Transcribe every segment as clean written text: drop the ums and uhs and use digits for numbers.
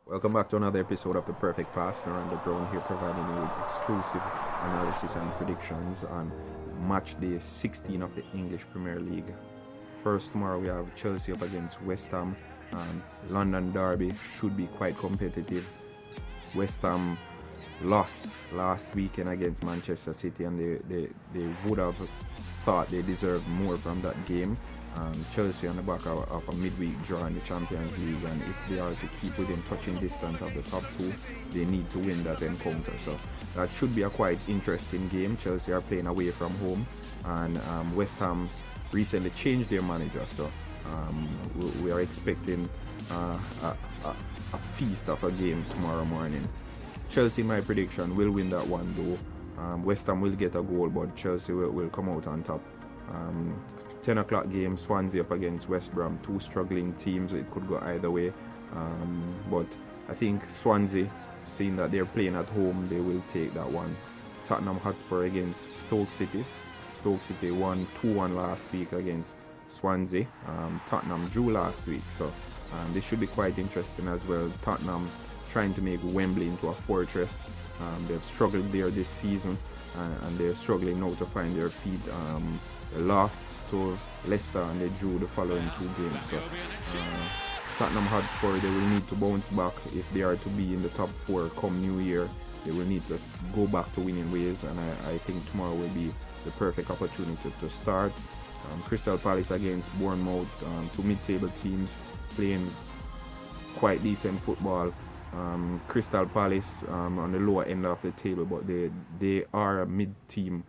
Welcome back to another episode of The Perfect Pass. Naranda Brown here providing you with exclusive analysis and predictions on match day 16 of the English Premier League. First, tomorrow we have Chelsea up against West Ham. London derby should be quite competitive. West Ham lost last weekend against Manchester City, and they would have thought they deserved more from that game. Chelsea on the back of a midweek draw in the Champions League, and if they are to keep within touching distance of the top two, they need to win that encounter. So that should be a quite interesting game. Chelsea are playing away from home, and West Ham recently changed their manager, so we are expecting a feast of a game tomorrow morning. Chelsea, my prediction, will win that one though. West Ham will get a goal, but Chelsea will come out on top. 10 o'clock game, Swansea up against West Brom. Two struggling teams, it could go either way. But I think Swansea, seeing that they're playing at home, they will take that one. Tottenham Hotspur against Stoke City. Stoke City won 2-1 last week against Swansea. Tottenham drew last week, so this should be quite interesting as well. Tottenham trying to make Wembley into a fortress. They've struggled there this season, and they're struggling now to find their feet. They lost to Leicester and they drew the following two games. So Tottenham Hotspur, they will need to bounce back if they are to be in the top four come New Year. They will need to go back to winning ways, and I think tomorrow will be the perfect opportunity to start. Crystal Palace against Bournemouth, two mid-table teams playing quite decent football. Crystal Palace on the lower end of the table, but they are a mid-table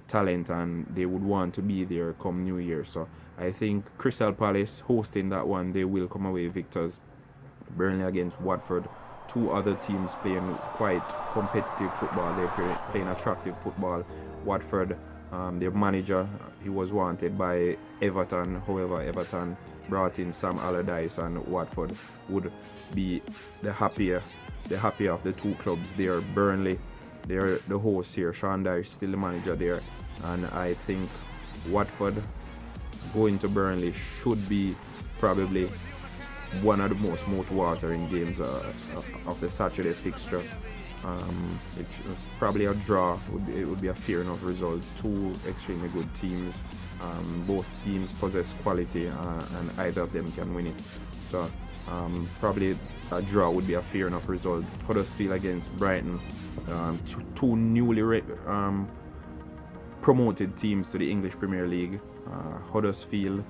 talent, and they would want to be there come New Year. So I think Crystal Palace hosting that one, they will come away victors. Burnley against Watford, two other teams playing quite competitive football. They're playing attractive football. Watford, their manager, he was wanted by Everton. However, Everton brought in Sam Allardyce, and Watford would be the happier of the two clubs there. Burnley, they're the hosts here. Sean Dyche still the manager there, and I think Watford going to Burnley should be probably one of the most mouth-watering games of the Saturday fixture. Probably a draw. It would be a fair enough result. Two extremely good teams. Both teams possess quality, and either of them can win it. So probably a draw would be a fair enough result. Huddersfield against Brighton. Two newly promoted teams to the English Premier League. Huddersfield,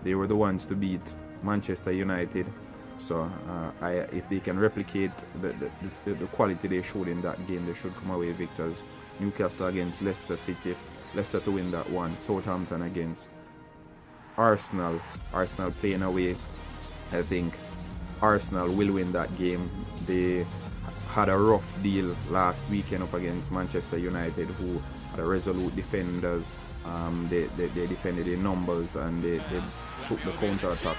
they were the ones to beat Manchester United. So if they can replicate the quality they showed in that game, they should come away victors. Newcastle against Leicester City. Leicester to win that one. Southampton against Arsenal. Arsenal playing away. I think Arsenal will win that game. They had a rough deal last weekend up against Manchester United, who had a resolute defenders. They defended in numbers, and they took the counter-attack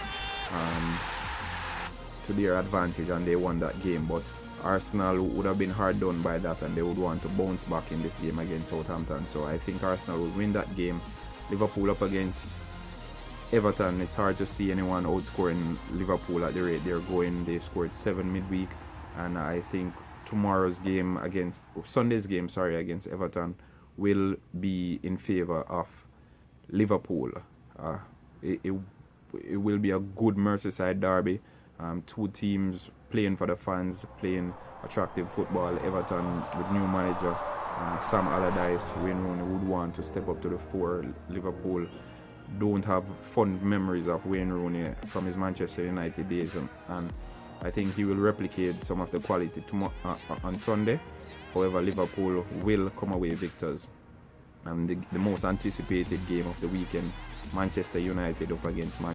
to their advantage, and they won that game. But Arsenal would have been hard done by that, and they would want to bounce back in this game against Southampton. So I think Arsenal will win that game. Liverpool up against Everton. It's hard to see anyone outscoring Liverpool at the rate they're going. They scored 7 midweek, and I think Sunday's game against Everton will be in favor of Liverpool. It will be a good Merseyside derby. Two teams playing for the fans, playing attractive football. Everton with new manager Sam Allardyce, Wayne Rooney would want to step up to the fore. Liverpool don't have fond memories of Wayne Rooney from his Manchester United days, and I think he will replicate some of the quality on Sunday. However, Liverpool will come away victors. And the most anticipated game of the weekend, Manchester United up against